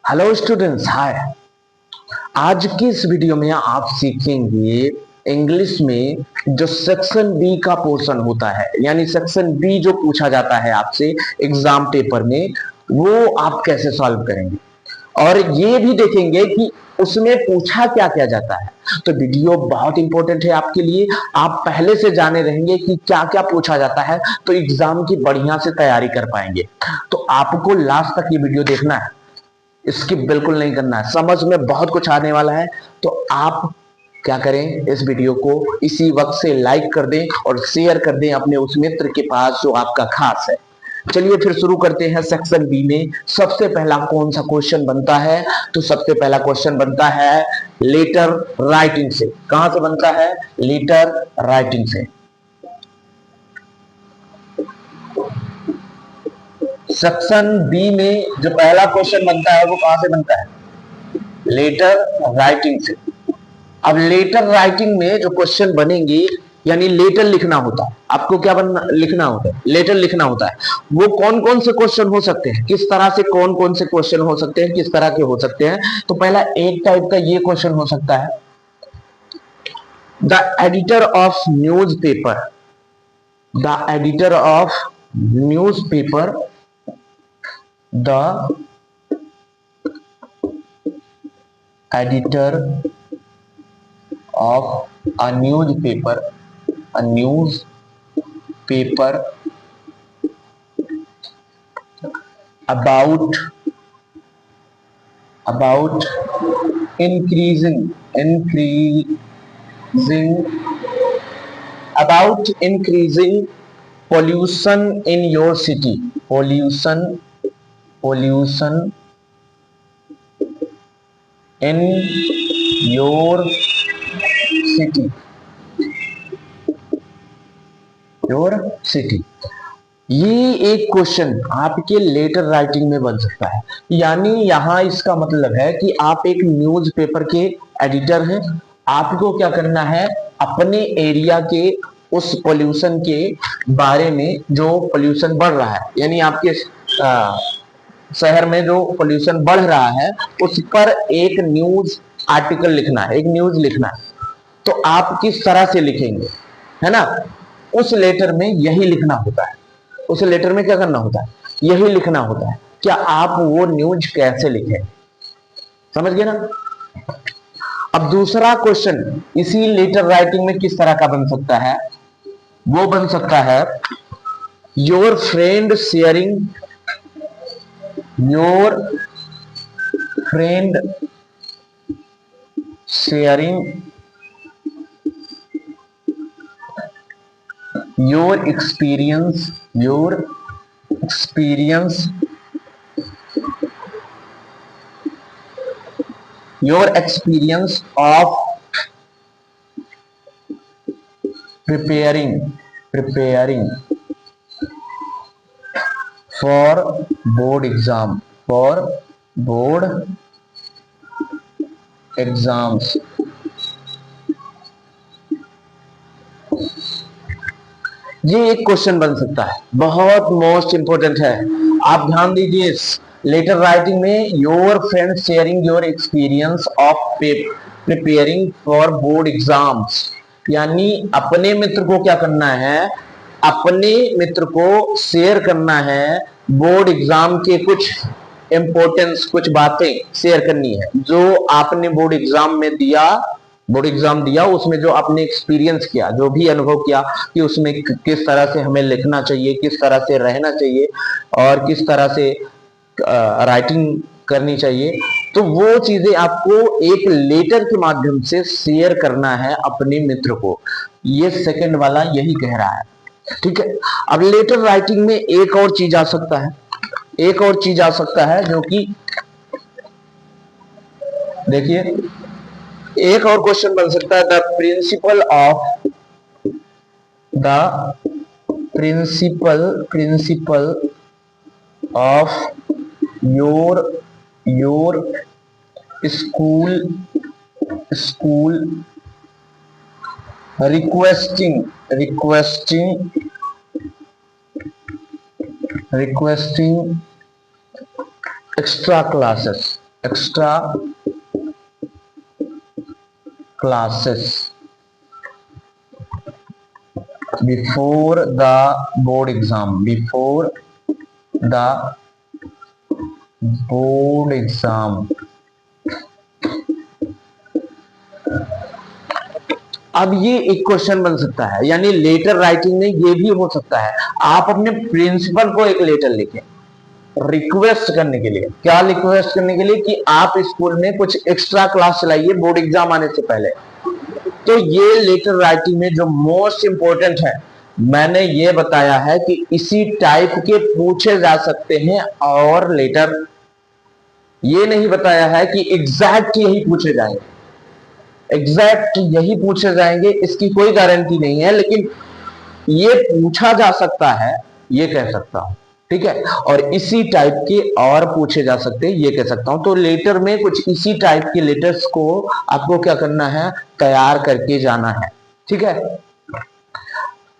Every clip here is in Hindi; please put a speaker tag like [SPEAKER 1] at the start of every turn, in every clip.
[SPEAKER 1] हेलो स्टूडेंट्स, हाय। आज की इस वीडियो में आप सीखेंगे इंग्लिश में जो सेक्शन बी का पोर्शन होता है, यानी सेक्शन बी जो पूछा जाता है आपसे एग्जाम पेपर में, वो आप कैसे सॉल्व करेंगे और ये भी देखेंगे कि उसमें पूछा क्या क्या जाता है। तो वीडियो बहुत इंपॉर्टेंट है आपके लिए। आप पहले से जाने रहेंगे कि क्या क्या पूछा जाता है, तो एग्जाम की बढ़िया से तैयारी कर पाएंगे। तो आपको लास्ट तक ये वीडियो देखना है, स्किप बिल्कुल नहीं करना है। समझ में बहुत कुछ आने वाला है। तो आप क्या करें, इस वीडियो को इसी वक्त से लाइक कर दें और शेयर कर दें अपने उस मित्र के पास जो आपका खास है। चलिए फिर शुरू करते हैं। सेक्शन बी में सबसे पहला कौन सा क्वेश्चन बनता है? तो सबसे पहला क्वेश्चन बनता है लेटर राइटिंग से। कहां से बनता है? लेटर राइटिंग से। सेक्शन बी में जो पहला क्वेश्चन बनता है वो कहां से बनता है? लेटर राइटिंग से। अब लेटर राइटिंग में जो क्वेश्चन बनेंगे, यानी लेटर लिखना होता है आपको। क्या बनना लिखना होता है? लेटर लिखना होता है। वो कौन कौन से क्वेश्चन हो सकते हैं, किस तरह से कौन कौन से क्वेश्चन हो सकते हैं, किस तरह के हो सकते हैं? तो पहला एक टाइप का ये क्वेश्चन हो सकता है, the editor of news paper, the editor of news paper, the editor of a newspaper, a newspaper about about increasing about increasing pollution in your city, pollution in your city, your city। ये एक क्वेश्चन आपके लेटर राइटिंग में बन सकता है। यानी यहां इसका मतलब है कि आप एक न्यूज़पेपर के एडिटर हैं। आपको क्या करना है, अपने एरिया के उस पोल्यूशन के बारे में, जो पोल्यूशन बढ़ रहा है, यानी आपके शहर में जो पोल्यूशन बढ़ रहा है उस पर एक न्यूज आर्टिकल लिखना है, एक न्यूज लिखना है। तो आप किस तरह से लिखेंगे, है ना? उस लेटर में यही लिखना होता है। उस लेटर में क्या करना होता है? यही लिखना होता है। क्या आप वो न्यूज कैसे लिखें? समझ गए ना? अब दूसरा क्वेश्चन इसी लेटर राइटिंग में किस तरह का बन सकता है? वो बन सकता है, your friend sharing, your friend sharing your experience, your experience your experience of preparing for board exam, for board exams। ये एक क्वेश्चन बन सकता है, बहुत मोस्ट इंपोर्टेंट है। आप ध्यान दीजिए, लेटर राइटिंग में your friend sharing your experience of preparing for board exams, यानी अपने मित्र को क्या करना है, अपने मित्र को शेयर करना है बोर्ड एग्जाम के कुछ इंपॉर्टेंस, कुछ बातें शेयर करनी है जो आपने बोर्ड एग्जाम दिया उसमें जो आपने एक्सपीरियंस किया, जो भी अनुभव किया कि उसमें किस तरह से हमें लिखना चाहिए, किस तरह से रहना चाहिए और किस तरह से राइटिंग करनी चाहिए। तो वो चीजें आपको एक लेटर के माध्यम से शेयर करना है अपने मित्र को। ये सेकंड वाला यही कह रहा है, ठीक है। अब लेटर राइटिंग में एक और चीज आ सकता है, एक और चीज आ सकता है जो कि देखिए, एक और क्वेश्चन बन सकता है, the principle of your school requesting extra classes, extra classes before the board exam, before the board exam. अब ये एक क्वेश्चन बन सकता है, यानी लेटर राइटिंग में ये भी हो सकता है, आप अपने प्रिंसिपल को एक लेटर लिखें रिक्वेस्ट करने के लिए। क्या रिक्वेस्ट करने के लिए? कि आप स्कूल में कुछ एक्स्ट्रा क्लास चलाइए बोर्ड एग्जाम आने से पहले। तो ये लेटर राइटिंग में जो मोस्ट इंपॉर्टेंट है, मैंने ये बताया है कि इसी टाइप के पूछे जा सकते हैं, और लेटर ये नहीं बताया है कि एग्जैक्ट यही पूछे जाएंगे, एग्जैक्ट यही पूछे जाएंगे इसकी कोई गारंटी नहीं है, लेकिन ये पूछा जा सकता है, ये कह सकता हूं। ठीक है, और इसी टाइप के और पूछे जा सकते हैं, ये कह सकता हूं। तो लेटर में कुछ इसी टाइप के लेटर्स को आपको क्या करना है, तैयार करके जाना है। ठीक है,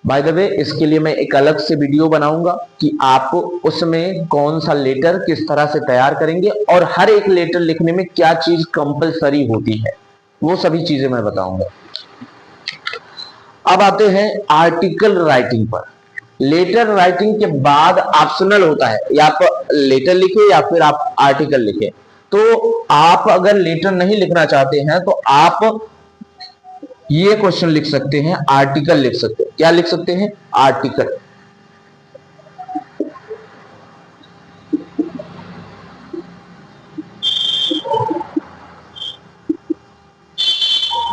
[SPEAKER 1] बाय द वे इसके लिए मैं एक अलग से वीडियो बनाऊंगा कि आप उसमें कौन सा लेटर किस तरह से तैयार करेंगे, और हर एक लेटर लिखने में क्या चीज कंपलसरी होती है, वो सभी चीजें मैं बताऊंगा। अब आते हैं आर्टिकल राइटिंग पर। लेटर राइटिंग के बाद ऑप्शनल होता है, या आप लेटर लिखे या फिर आप आर्टिकल लिखे। तो आप अगर लेटर नहीं लिखना चाहते हैं तो आप ये क्वेश्चन लिख सकते हैं, आर्टिकल लिख सकते हैं। क्या लिख सकते हैं? आर्टिकल।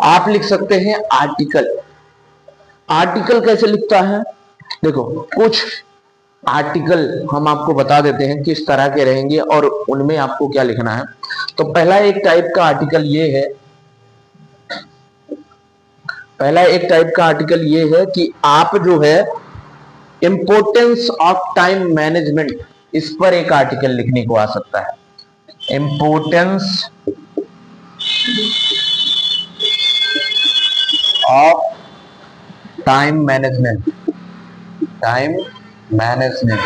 [SPEAKER 1] आप लिख सकते हैं आर्टिकल। आर्टिकल कैसे लिखता है? देखो, कुछ आर्टिकल हम आपको बता देते हैं किस तरह के रहेंगे और उनमें आपको क्या लिखना है। तो पहला एक टाइप का आर्टिकल ये है, पहला एक टाइप का आर्टिकल ये है कि आप जो है इंपोर्टेंस ऑफ टाइम मैनेजमेंट, इस पर एक आर्टिकल लिखने को आ सकता है। Importance of time management, time management,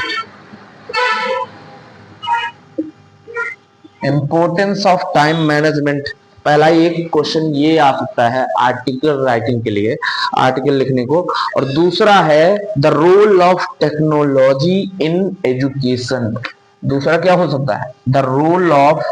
[SPEAKER 1] importance of time management. पहला एक क्वेश्चन ये आ सकता है आर्टिकल राइटिंग के लिए, आर्टिकल लिखने को। और दूसरा है the role of technology in education. दूसरा क्या हो सकता है? The role of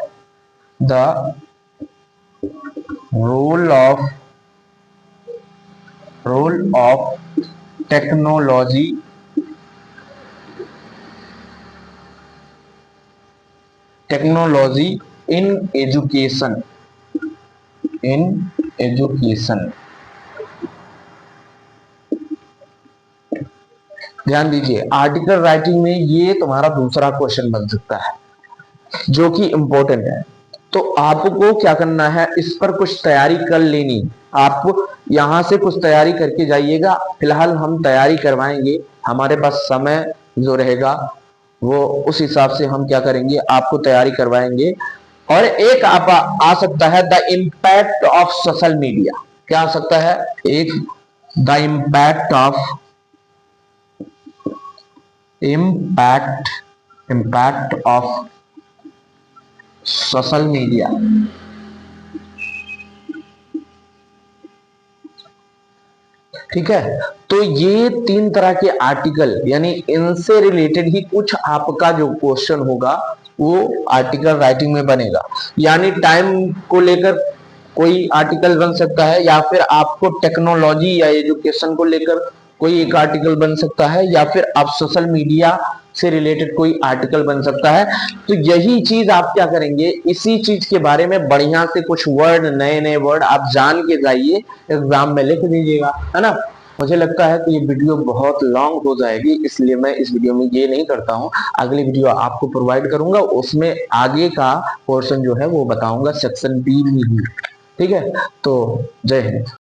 [SPEAKER 1] technology in education, in education. ध्यान दीजिए, आर्टिकल राइटिंग में ये तुम्हारा दूसरा क्वेश्चन बन सकता है जो कि इंपॉर्टेंट है। तो आपको क्या करना है, इस पर कुछ तैयारी कर लेनी। आप यहां से कुछ तैयारी करके जाइएगा। फिलहाल हम तैयारी करवाएंगे, हमारे पास समय जो रहेगा वो उस हिसाब से हम क्या करेंगे, आपको तैयारी करवाएंगे। और एक आप आ सकता है the impact of social media. क्या आ सकता है? एक the impact of social media. ठीक है, तो ये तीन तरह के आर्टिकल, यानी इनसे रिलेटेड ही कुछ आपका जो क्वेश्चन होगा वो आर्टिकल राइटिंग में बनेगा। यानी टाइम को लेकर कोई आर्टिकल बन सकता है, या फिर आपको टेक्नोलॉजी या एजुकेशन को लेकर कोई एक आर्टिकल बन सकता है, या फिर आप सोशल मीडिया से रिलेटेड कोई आर्टिकल बन सकता है। तो यही चीज आप क्या करेंगे, इसी चीज के बारे में बढ़िया से कुछ वर्ड, नए नए वर्ड आप जान के जाइए, एग्जाम में लिख दीजिएगा, है ना। मुझे लगता है कि ये वीडियो बहुत लॉन्ग हो जाएगी, इसलिए मैं इस वीडियो में ये नहीं करता हूँ। अगली वीडियो आपको प्रोवाइड करूंगा, उसमें आगे का पोर्शन जो है वो बताऊंगा, सेक्शन बी में ही। ठीक है, तो जय हिंद।